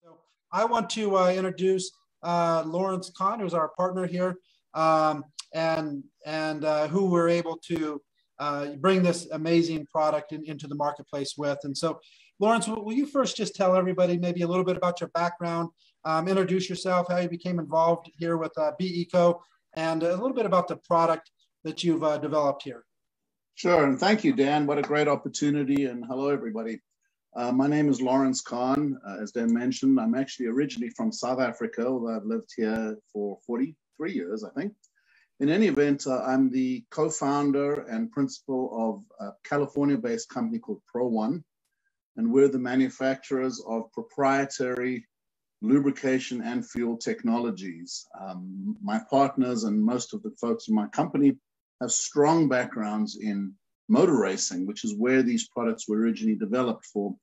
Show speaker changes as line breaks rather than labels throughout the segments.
So I want to introduce Lawrence Kahn, who's our partner here, and who we're able to bring this amazing product into the marketplace with. And so, Lawrence, will you first just tell everybody maybe a little bit about your background, introduce yourself, how you became involved here with BECO, and a little bit about the product that you've developed here.
Sure, and thank you, Dan. What a great opportunity, and hello, everybody. My name is Lawrence Kahn. As Dan mentioned, I'm actually originally from South Africa, although I've lived here for 43 years, I think. In any event, I'm the co-founder and principal of a California-based company called Pro1, and we're the manufacturers of proprietary lubrication and fuel technologies. My partners and most of the folks in my company have strong backgrounds in motor racing, which is where these products were originally developed for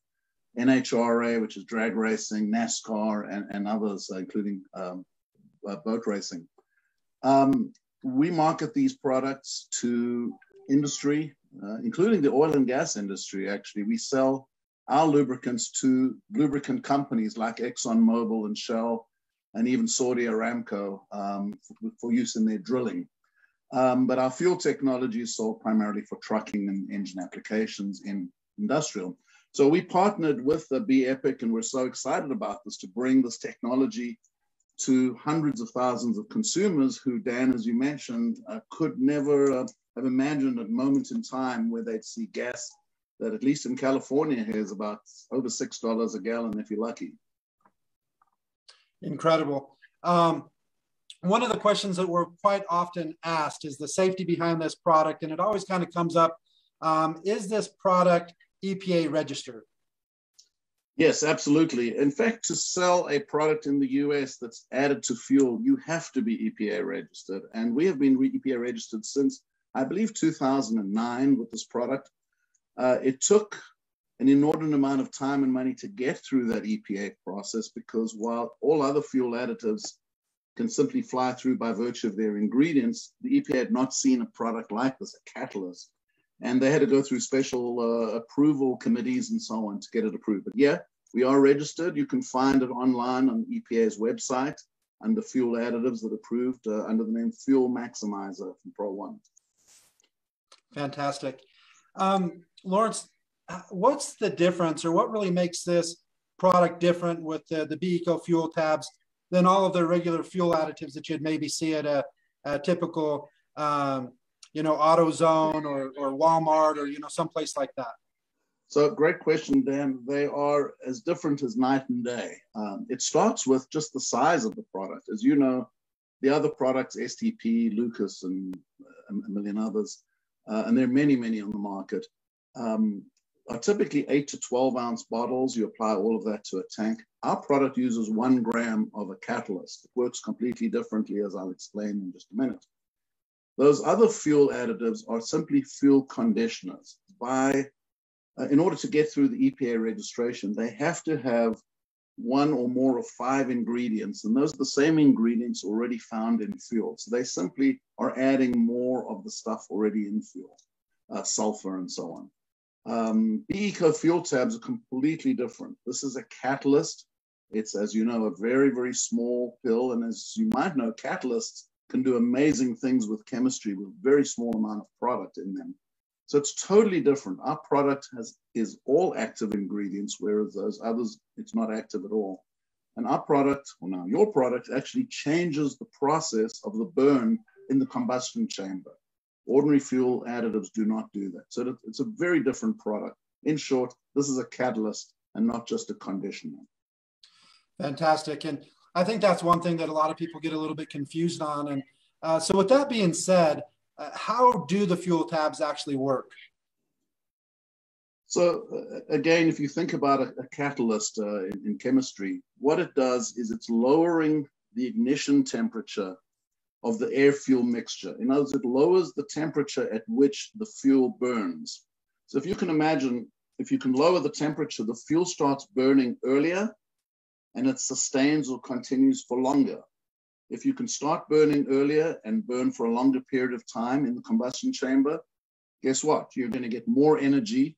NHRA, which is drag racing, NASCAR, and others, including boat racing. We market these products to industry, including the oil and gas industry, actually. We sell our lubricants to lubricant companies like ExxonMobil and Shell, and even Saudi Aramco for use in their drilling. But our fuel technology is sold primarily for trucking and engine applications in industrial. So we partnered with the BEPIC, and we're so excited about this to bring this technology to hundreds of thousands of consumers who, Dan, as you mentioned, could never have imagined a moment in time where they'd see gas that, at least in California, here is about over $6 a gallon if you're lucky.
Incredible. One of the questions that we're quite often asked is the safety behind this product, and it always kind of comes up, is this product EPA registered?
Yes, absolutely. In fact, to sell a product in the US that's added to fuel, you have to be EPA registered. And we have been EPA registered since, I believe, 2009 with this product. It took an inordinate amount of time and money to get through that EPA process, because while all other fuel additives can simply fly through by virtue of their ingredients, the EPA had not seen a product like this, a catalyst. And they had to go through special approval committees and so on to get it approved. But yeah, we are registered. You can find it online on EPA's website under fuel additives that are approved under the name Fuel Maximizer from Pro1.
Fantastic. Lawrence, what's the difference, or what really makes this product different with the BECO fuel tabs than all of the regular fuel additives that you'd maybe see at a typical AutoZone or Walmart or someplace like that?
So great question, Dan. They are as different as night and day. It starts with just the size of the product. As you know, the other products, STP, Lucas, and a million others, and there are many, many on the market, are typically 8 to 12 ounce bottles. You apply all of that to a tank. Our product uses 1 gram of a catalyst. It works completely differently, as I'll explain in just a minute. Those other fuel additives are simply fuel conditioners. In order to get through the EPA registration, they have to have 1 or more of 5 ingredients, and those are the same ingredients already found in fuel. So they simply are adding more of the stuff already in fuel, sulfur and so on. BECO fuel tabs are completely different. This is a catalyst. It's, as you know, a very, very small pill, and as you might know, catalysts can do amazing things with chemistry with a very small amount of product in them. So it's totally different. Our product is all active ingredients, whereas those others, it's not active at all. And our product, or now your product, actually changes the process of the burn in the combustion chamber. Ordinary fuel additives do not do that. So it's a very different product. In short, this is a catalyst and not just a conditioner.
Fantastic. And I think that's one thing that a lot of people get a little bit confused on. And so with that being said, how do the fuel tabs actually work?
So again, if you think about a catalyst in chemistry, what it does is it's lowering the ignition temperature of the air-fuel mixture. In other words, it lowers the temperature at which the fuel burns. So if you can imagine, if you can lower the temperature, the fuel starts burning earlier and it sustains or continues for longer. If you can start burning earlier and burn for a longer period of time in the combustion chamber, guess what? You're going to get more energy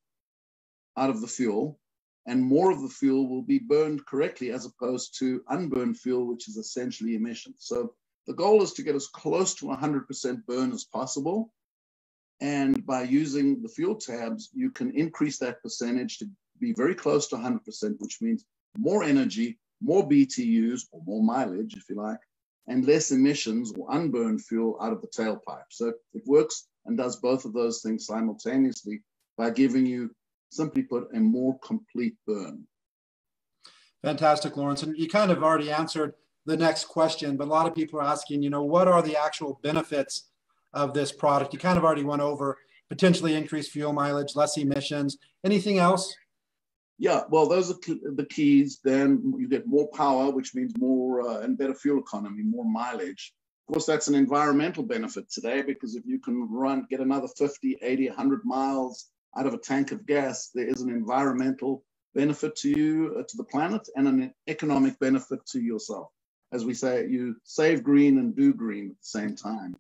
out of the fuel, and more of the fuel will be burned correctly as opposed to unburned fuel, which is essentially emissions. So the goal is to get as close to 100% burn as possible. And by using the fuel tabs, you can increase that percentage to be very close to 100%, which means more energy, more BTUs, or more mileage, if you like, and less emissions or unburned fuel out of the tailpipe. So it works and does both of those things simultaneously by giving you, simply put, a more complete burn.
Fantastic, Lawrence. And you kind of already answered the next question, but a lot of people are asking, what are the actual benefits of this product? You kind of already went over potentially increased fuel mileage, less emissions. Anything else?
Yeah, well, those are the keys. Then you get more power, which means more and better fuel economy, more mileage. Of course, that's an environmental benefit today, because if you can get another 50, 80, 100 miles out of a tank of gas, there is an environmental benefit to you, to the planet, and an economic benefit to yourself. As we say, you save green and do green at the same time.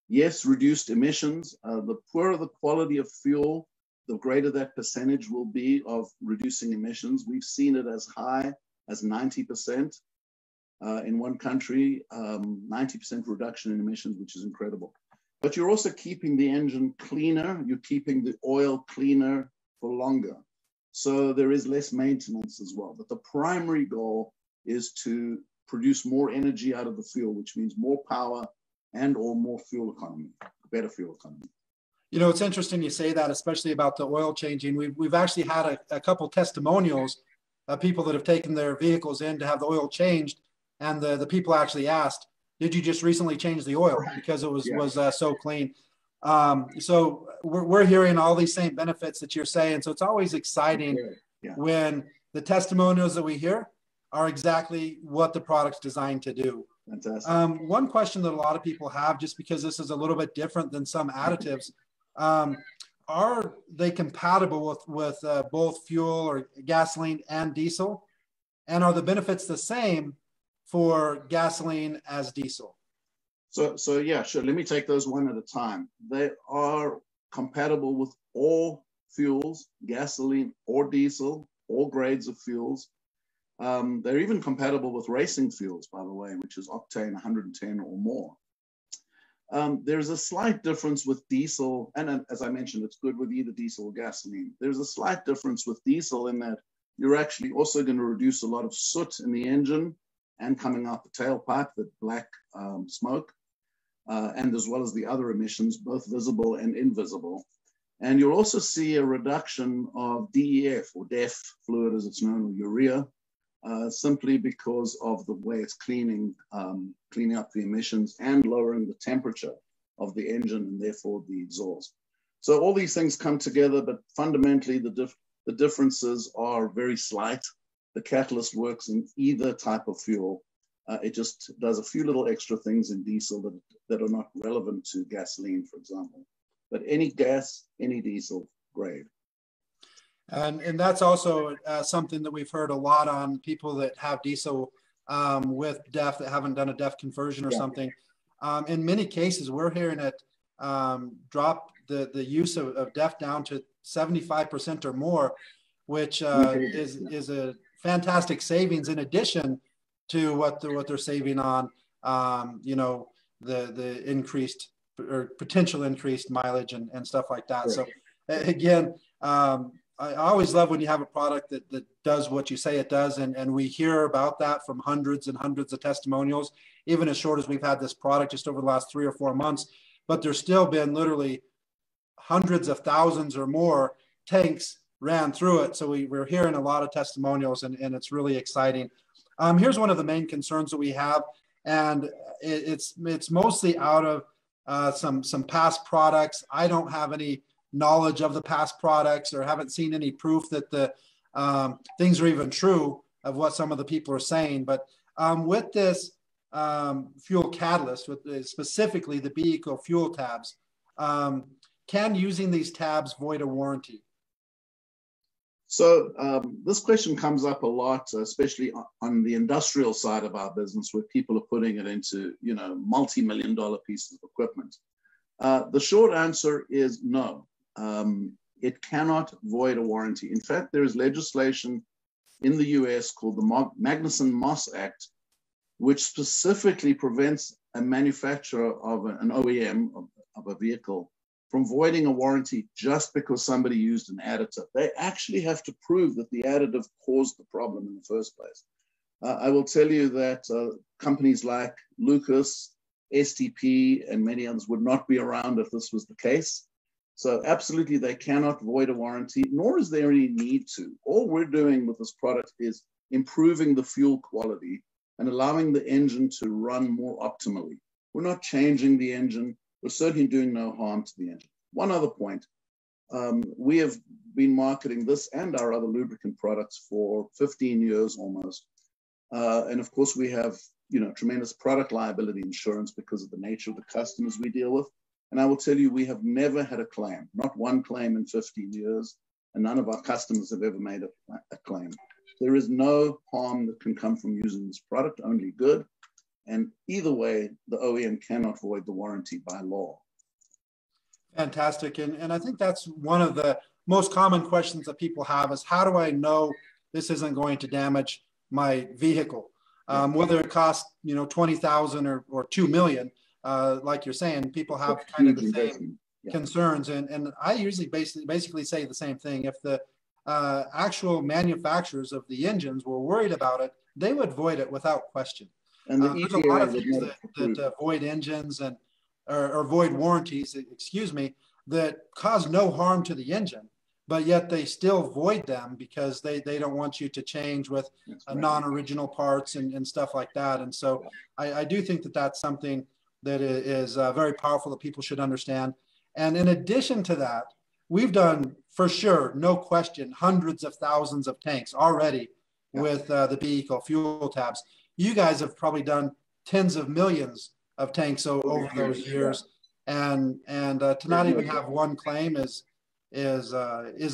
Yes, reduced emissions. The poorer the quality of fuel, the greater that percentage will be of reducing emissions. We've seen it as high as 90% in one country, 90% reduction in emissions, which is incredible. But you're also keeping the engine cleaner. You're keeping the oil cleaner for longer. So there is less maintenance as well. But the primary goal is to produce more energy out of the fuel, which means more power and or more fuel economy, better fuel economy.
It's interesting you say that, especially about the oil changing. We've actually had a couple testimonials of people that have taken their vehicles in to have the oil changed, and the people actually asked, "Did you just recently change the oil?" Because it was so clean. So we're hearing all these same benefits that you're saying. So it's always exciting when the testimonials that we hear are exactly what the product's designed to do.
Fantastic.
One question that a lot of people have, just because this is a little bit different than some additives, are they compatible with both fuel or gasoline and diesel? And are the benefits the same for gasoline as diesel?
So yeah, sure. Let me take those one at a time. They are compatible with all fuels, gasoline or diesel, all grades of fuels. They're even compatible with racing fuels, by the way, which is octane 110 or more. There's a slight difference with diesel, and as I mentioned, it's good with either diesel or gasoline. There's a slight difference with diesel in that you're actually also going to reduce a lot of soot in the engine and coming out the tailpipe, the black smoke, and as well as the other emissions, both visible and invisible. And you'll also see a reduction of DEF, or DEF fluid as it's known, or urea, simply because of the way it's cleaning up the emissions and lowering the temperature of the engine and therefore the exhaust. So all these things come together, but fundamentally the differences are very slight. The catalyst works in either type of fuel. It just does a few little extra things in diesel that are not relevant to gasoline, for example. But any gas, any diesel, great.
And that's also something that we've heard a lot on people that have diesel with DEF that haven't done a DEF conversion or something. In many cases, we're hearing it drop the use of DEF down to 75% or more, which is a fantastic savings in addition to what they're saving on, the increased or potential increased mileage and stuff like that. Right. So again, I always love when you have a product that does what you say it does, and we hear about that from hundreds and hundreds of testimonials, even as short as we've had this product just over the last 3 or 4 months. But there's still been literally hundreds of thousands or more tanks ran through it. So we're hearing a lot of testimonials, and it's really exciting. Here's one of the main concerns that we have, and it's mostly out of some past products. I don't have any knowledge of the past products or haven't seen any proof that the things are even true of what some of the people are saying. But with this fuel catalyst, with specifically the B-Eco fuel tabs, can using these tabs void a warranty?
So this question comes up a lot, especially on the industrial side of our business, where people are putting it into, multi-million-dollar pieces of equipment. The short answer is no. it cannot void a warranty. In fact, there is legislation in the US called the Magnuson-Moss Act, which specifically prevents a manufacturer of an OEM of a vehicle from voiding a warranty just because somebody used an additive. They actually have to prove that the additive caused the problem in the first place. I will tell you that companies like Lucas, STP, and many others would not be around if this was the case. So absolutely, they cannot void a warranty, nor is there any need to. All we're doing with this product is improving the fuel quality and allowing the engine to run more optimally. We're not changing the engine. We're certainly doing no harm to the engine. One other point, we have been marketing this and our other lubricant products for 15 years almost. And of course, we have tremendous product liability insurance because of the nature of the customers we deal with. And I will tell you, we have never had a claim, not one claim in 15 years, and none of our customers have ever made a claim. There is no harm that can come from using this product, only good. And either way, the OEM cannot void the warranty by law.
Fantastic. And I think that's one of the most common questions that people have is, how do I know this isn't going to damage my vehicle? Whether it costs, $20,000 or $2 million, like you're saying, people have kind of the same concerns. And I usually basically say the same thing. If the actual manufacturers of the engines were worried about it, they would void it without question.
And
there's a lot of things that void engines or void warranties, that cause no harm to the engine, but yet they still void them because they don't want you to change with non-original parts and stuff like that. And so I do think that that's something that is very powerful that people should understand. And in addition to that, we've done, for sure, no question, hundreds of thousands of tanks already with the vehicle fuel tabs. You guys have probably done tens of millions of tanks over those years, and to not even have one claim is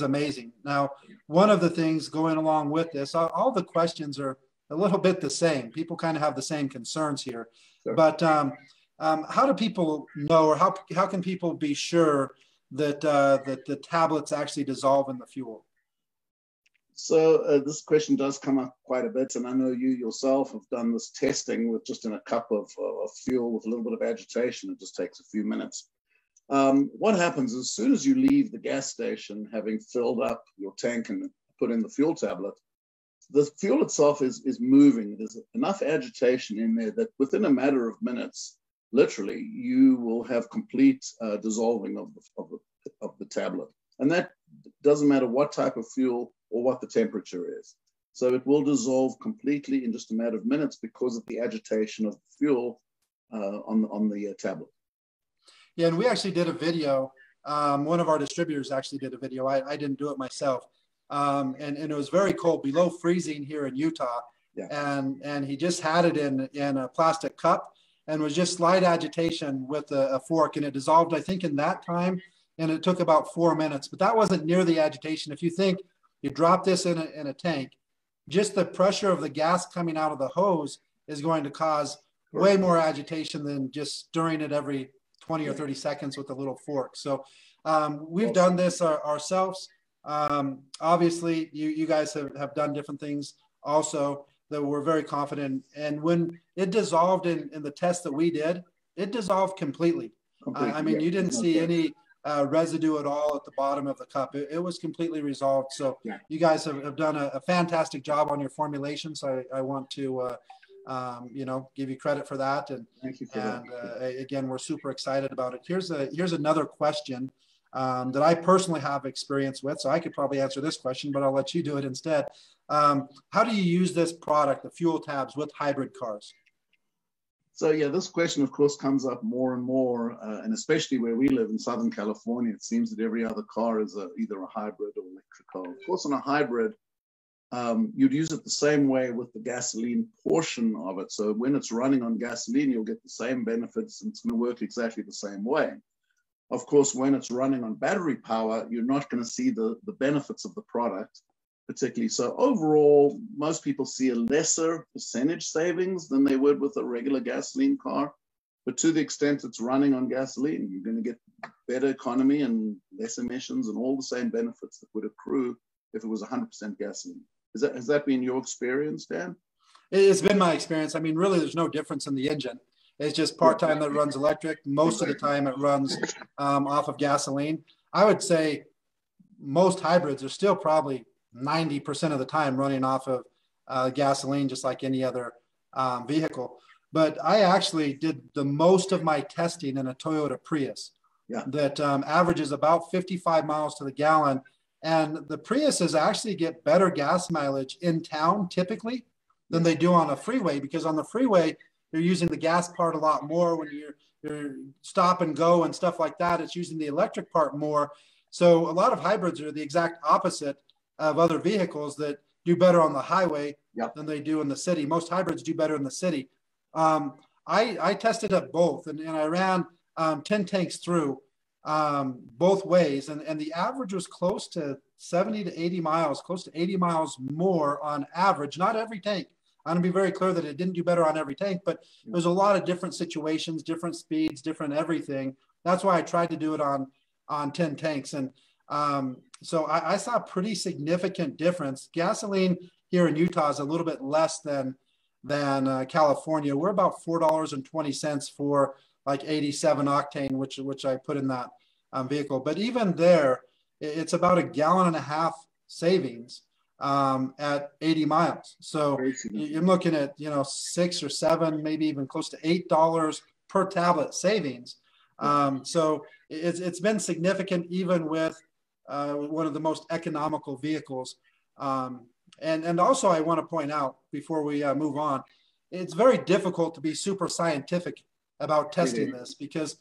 amazing. Now, one of the things going along with this, all the questions are a little bit the same. People kind of have the same concerns here, but how do people know, or how can people be sure that that the tablets actually dissolve in the fuel?
So this question does come up quite a bit, and I know you yourself have done this testing with just in a cup of fuel with a little bit of agitation. It just takes a few minutes. What happens as soon as you leave the gas station, having filled up your tank and put in the fuel tablet, the fuel itself is moving. There's enough agitation in there that within a matter of minutes, literally, you will have complete dissolving of the tablet. And that doesn't matter what type of fuel or what the temperature is. So it will dissolve completely in just a matter of minutes because of the agitation of the fuel on the tablet.
Yeah, and we actually did a video. One of our distributors actually did a video. I didn't do it myself. And it was very cold, below freezing here in Utah. Yeah. And he just had it in a plastic cup and was just slight agitation with a fork. And it dissolved, I think, in that time. And it took about 4 minutes. But that wasn't near the agitation. If you think you drop this in a tank, just the pressure of the gas coming out of the hose is going to cause way more agitation than just stirring it every 20 or 30 seconds with a little fork. So we've done this ourselves. Obviously, you guys have done different things also that we're very confident. And when it dissolved in the test that we did, it dissolved completely. I mean, you didn't see any residue at all at the bottom of the cup. It was completely resolved. So you guys have done a fantastic job on your formulation. So I want to give you credit for that. And
thank you for that.
Again, we're super excited about it. Here's another question that I personally have experience with. So I could probably answer this question, but I'll let you do it instead. How do you use this product, the fuel tabs, with hybrid cars?
So yeah, this question, of course, comes up more and more, and especially where we live in Southern California, it seems that every other car is either a hybrid or electric car. Of course, on a hybrid, you'd use it the same way with the gasoline portion of it. So when it's running on gasoline, you'll get the same benefits and it's going to work exactly the same way. Of course, when it's running on battery power, you're not going to see the benefits of the product particularly. So overall, most people see a lesser percentage savings than they would with a regular gasoline car. But to the extent it's running on gasoline, you're going to get better economy and less emissions and all the same benefits that would accrue if it was 100% gasoline. Has that been your experience, Dan?
It's been my experience. I mean, really, there's no difference in the engine. It's just part-time that runs electric. Most of the time it runs off of gasoline. I would say most hybrids are still probably 90% of the time running off of gasoline, just like any other vehicle. But I actually did the most of my testing in a Toyota Prius that averages about 55 miles to the gallon. And the Priuses actually get better gas mileage in town typically than they do on a freeway, because on the freeway, you're using the gas part a lot more. When you're stop and go and stuff like that, it's using the electric part more. So a lot of hybrids are the exact opposite of other vehicles that do better on the highway than they do in the city. Most hybrids do better in the city. I tested up both, and I ran 10 tanks through both ways, and the average was close to 70 to 80 miles, close to 80 miles more on average. Not every tank. I'm going to be very clear that it didn't do better on every tank, but there's a lot of different situations, different speeds, different everything. That's why I tried to do it on 10 tanks. And so I saw a pretty significant difference. Gasoline here in Utah is a little bit less than California. We're about $4.20 for like 87 octane, which I put in that vehicle. But even there, it's about 1.5 gallons savings at 80 miles. So you're looking at, $6 or $7, maybe even close to $8 per tablet savings. So it's been significant even with one of the most economical vehicles. And also I want to point out before we move on, it's very difficult to be super scientific about testing this, because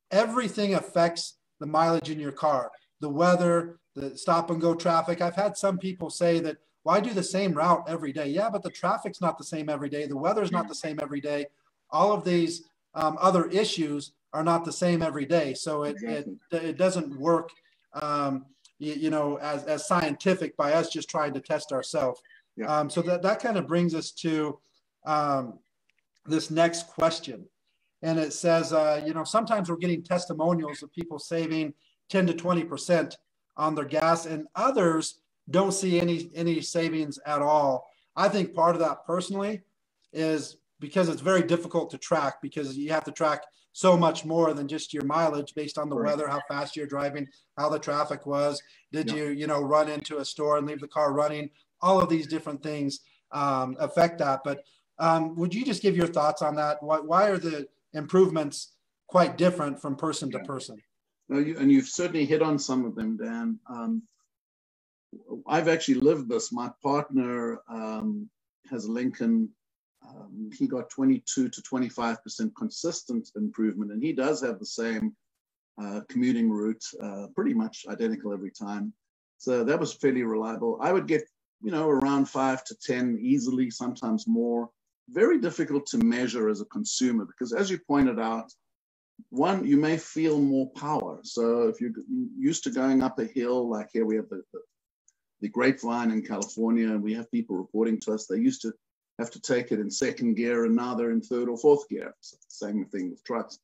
everything affects the mileage in your car, the weather, the stop and go traffic. I've had some people say that, well, I do the same route every day. Yeah, but the traffic's not the same every day. The weather's not the same every day. All of these other issues are not the same every day. So it doesn't work, as scientific by us just trying to test ourselves. So that kind of brings us to this next question. And it says, sometimes we're getting testimonials of people saving 10 to 20% on their gas, and others don't see any savings at all. I think part of that personally is because it's very difficult to track, because you have to track so much more than just your mileage based on the weather, how fast you're driving, how the traffic was. Did you, run into a store and leave the car running? All of these different things affect that. But would you just give your thoughts on that? Why are the improvements quite different from person to person?
No, you've certainly hit on some of them, Dan. I've actually lived this. My partner has a Lincoln. He got 22 to 25% consistent improvement, and he does have the same commuting route, pretty much identical every time. So that was fairly reliable. I would get, around 5 to 10 easily, sometimes more. Very difficult to measure as a consumer, because as you pointed out, one, you may feel more power. So if you're used to going up a hill, like here we have the Grapevine in California, and we have people reporting to us, they used to have to take it in second gear, and now they're in third or fourth gear. So same thing with trucks.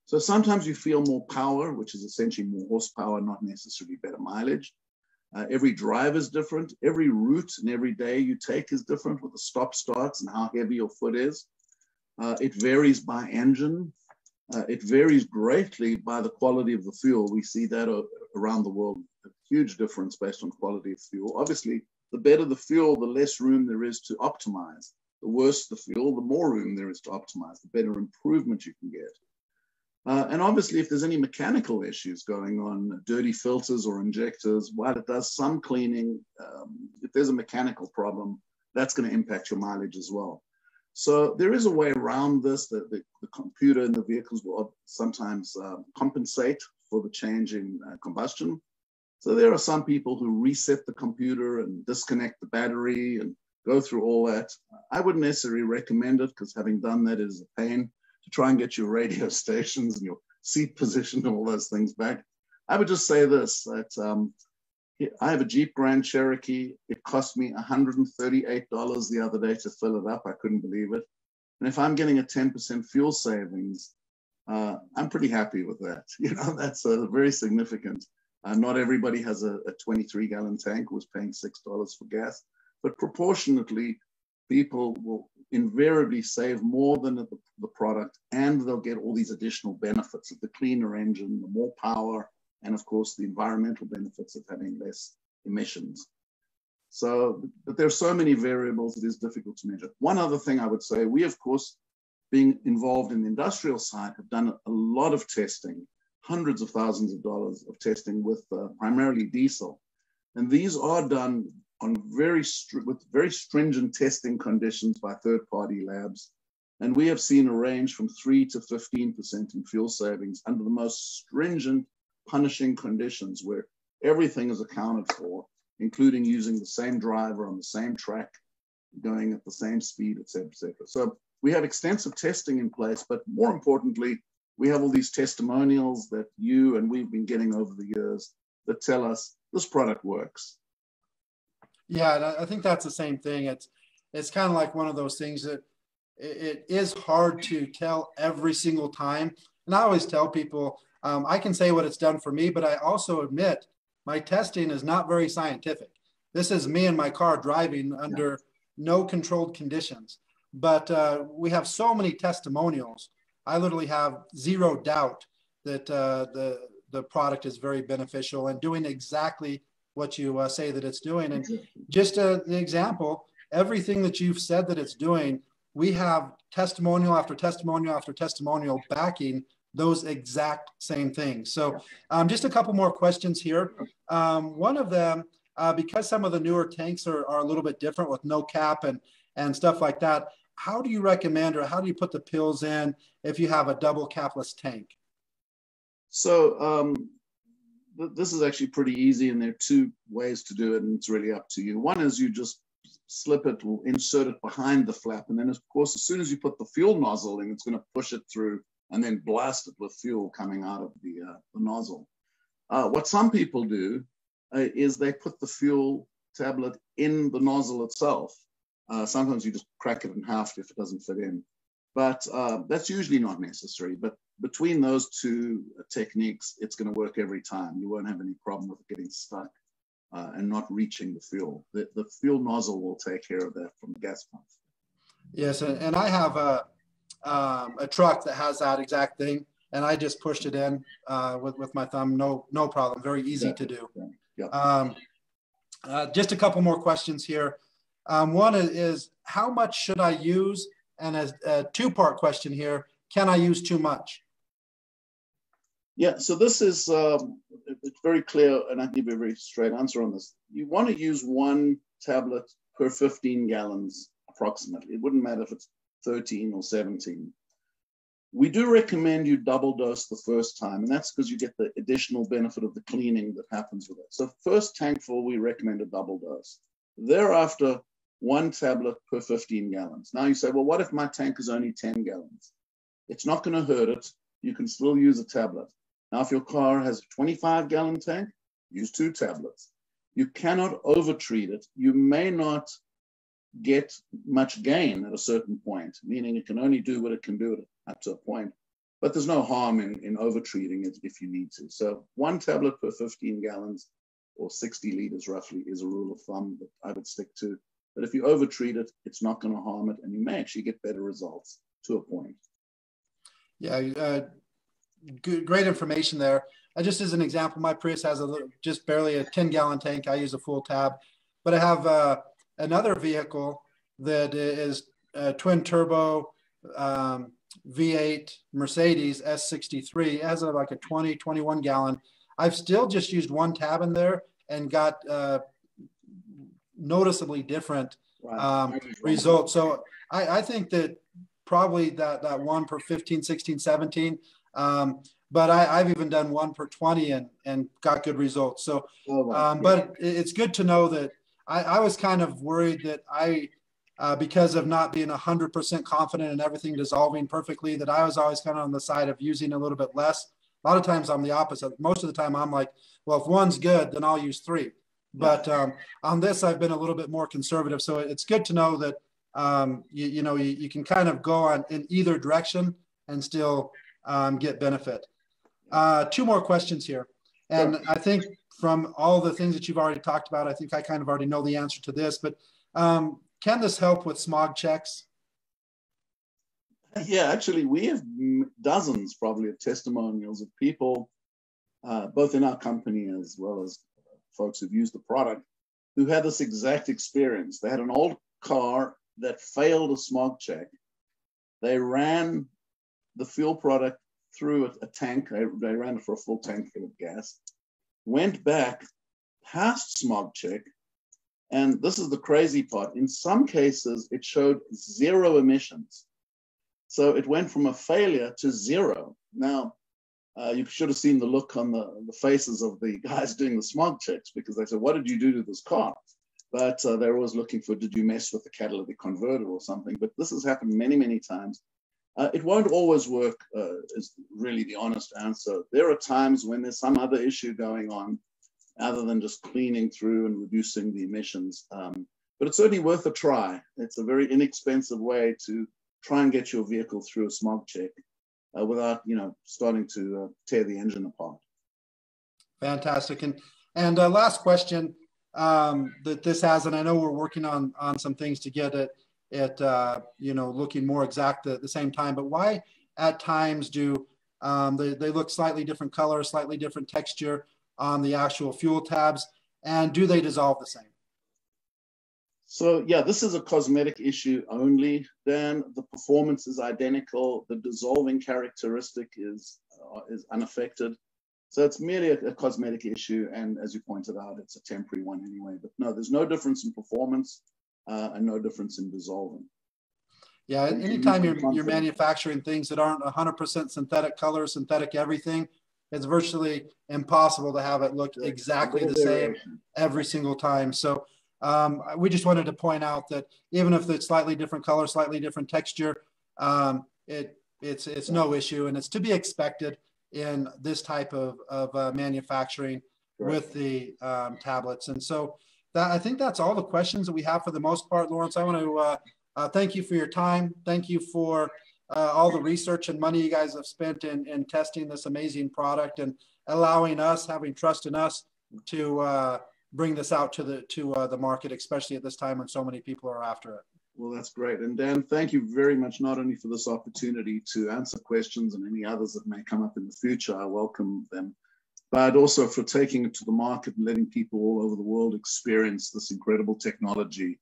So sometimes you feel more power, which is essentially more horsepower, not necessarily better mileage. Every drive is different. Every route and every day you take is different with the stop starts and how heavy your foot is. It varies by engine. It varies greatly by the quality of the fuel. We see that around the world, a huge difference based on quality of fuel. Obviously, the better the fuel, the less room there is to optimize. The worse the fuel, the more room there is to optimize, the better improvement you can get. And obviously, if there's any mechanical issues going on, dirty filters or injectors, while it does some cleaning, if there's a mechanical problem, that's going to impact your mileage as well. So there is a way around this. The computer in the vehicles will sometimes compensate for the change in combustion. So there are some people who reset the computer and disconnect the battery and go through all that. I wouldn't necessarily recommend it, because having done that, it is a pain to try and get your radio stations and your seat position and all those things back. I would just say this, that I have a Jeep Grand Cherokee. It cost me $138 the other day to fill it up. I couldn't believe it. And if I'm getting a 10% fuel savings, I'm pretty happy with that. You know, that's very significant. Not everybody has a 23-gallon tank who's paying $6 for gas, but proportionately, people will invariably save more than the product, and they'll get all these additional benefits of the cleaner engine, the more power, and of course, the environmental benefits of having less emissions. So, but there are so many variables, it is difficult to measure. One other thing I would say, we, of course, being involved in the industrial side, have done a lot of testing, hundreds of thousands of dollars of testing with primarily diesel. And these are done on with very stringent testing conditions by third-party labs. And we have seen a range from 3 to 15% in fuel savings under the most stringent punishing conditions where everything is accounted for, including using the same driver on the same track, going at the same speed, et cetera, et cetera. So we have extensive testing in place, but more importantly, we have all these testimonials that you and we've been getting over the years that tell us this product works.
Yeah, I think that's the same thing. It's kind of like one of those things that it is hard to tell every single time. And I always tell people, I can say what it's done for me, but I also admit my testing is not very scientific. This is me in my car driving under no controlled conditions. But we have so many testimonials. I literally have zero doubt that the product is very beneficial and doing exactly what you say that it's doing. And just the example, everything that you've said that it's doing, we have testimonial after testimonial after testimonial backing those exact same things. So just a couple more questions here. One of them, because some of the newer tanks are a little bit different with no cap and stuff like that, how do you recommend, or how do you put the pills in if you have a double capless tank?
So this is actually pretty easy, and there are two ways to do it, and it's really up to you. One is you just slip it or insert it behind the flap, and then of course, as soon as you put the fuel nozzle in, it's going to push it through and then blast it with fuel coming out of the nozzle. What some people do is they put the fuel tablet in the nozzle itself. Sometimes you just crack it in half if it doesn't fit in, but that's usually not necessary. But between those two techniques, it's going to work every time. You won't have any problem with it getting stuck and not reaching the fuel. The fuel nozzle will take care of that from the gas pump.
Yes, and I have a truck that has that exact thing, and I just pushed it in with my thumb. No problem. Very easy to do. Yeah. Just a couple more questions here. One is how much should I use? And a two-part question here, can I use too much?
Yeah, so this is it's very clear, and I'll give you a very straight answer on this. You want to use one tablet per 15 gallons approximately. It wouldn't matter if it's 13 or 17. We do recommend you double dose the first time, and that's because you get the additional benefit of the cleaning that happens with it. So first tankful, we recommend a double dose. Thereafter, one tablet per 15 gallons. Now you say, well, what if my tank is only 10 gallons? It's not going to hurt it. You can still use a tablet. Now, if your car has a 25-gallon tank, use 2 tablets. You cannot overtreat it. You may not get much gain at a certain point, meaning it can only do what it can do up to a point. But there's no harm in overtreating it if you need to. So 1 tablet per 15 gallons or 60 liters roughly is a rule of thumb that I would stick to. But if you overtreat it, it's not going to harm it, and you may actually get better results to a point.
Yeah, great information there. Just as an example, my Prius has just barely a 10-gallon tank. I use a full tab, but I have another vehicle that is a twin turbo V8 Mercedes S63. It has like a 21 gallon. I've still just used 1 tab in there and got noticeably different results. So I think that probably that 1 per 15, 16, 17. But I've even done 1 per 20 and got good results. So, but it's good to know that I was kind of worried that because of not being 100% confident in everything dissolving perfectly, that I was always kind of on the side of using a little bit less. A lot of times I'm the opposite. Most of the time I'm like, well, if 1's good, then I'll use 3. But on this, I've been a little bit more conservative. So it's good to know that, you can kind of go in either direction and still get benefit. Two more questions here. And
Sure.
I think from all the things that you've already talked about, I think I kind of already know the answer to this, but can this help with smog checks?
Yeah, actually, we have dozens probably of testimonials of people, both in our company as well as folks who've used the product, who had this exact experience. They had an old car that failed a smog check. They ran the fuel product through a tank. They ran it for a full tank full of gas, went back, passed smog check. And this is the crazy part. In some cases, it showed 0 emissions. So it went from a failure to 0. Now, you should have seen the look on the faces of the guys doing the smog checks, because they said, what did you do to this car? But they're always looking for, did you mess with the catalytic converter or something? But this has happened many, many times. It won't always work, is really the honest answer. There are times when there's some other issue going on other than just cleaning through and reducing the emissions. But it's certainly worth a try. It's a very inexpensive way to try and get your vehicle through a smog check without, starting to tear the engine apart.
Fantastic. And last question that this has, and I know we're working on some things to get it looking more exact at the same time, but why at times do they look slightly different color, slightly different texture on the actual fuel tabs, and do they dissolve the same?
So yeah, this is a cosmetic issue only, Dan. The performance is identical. The dissolving characteristic is unaffected. So it's merely a cosmetic issue. And as you pointed out, it's a temporary one anyway. But no, there's no difference in performance and no difference in dissolving.
Yeah, anytime you're manufacturing things that aren't 100% synthetic color, synthetic everything, it's virtually impossible to have it look exactly the same every single time. So we just wanted to point out that even if it's slightly different color, slightly different texture, it's no issue, and it's to be expected in this type of manufacturing with the tablets. And so I think that's all the questions that we have for the most part, Lawrence. I want to thank you for your time. Thank you for all the research and money you guys have spent in testing this amazing product and allowing us, having trust in us to bring this out to the market, especially at this time when so many people are after it.
Well, that's great. And Dan, thank you very much, not only for this opportunity to answer questions and any others that may come up in the future, I welcome them, but also for taking it to the market and letting people all over the world experience this incredible technology.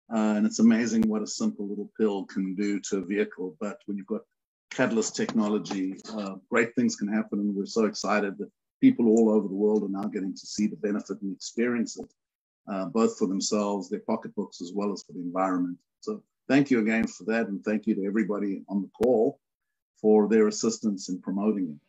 And it's amazing what a simple little pill can do to a vehicle. But when you've got catalyst technology, great things can happen. And we're so excited that people all over the world are now getting to see the benefit and experience it, both for themselves, their pocketbooks, as well as for the environment. So thank you again for that. And thank you to everybody on the call for their assistance in promoting it.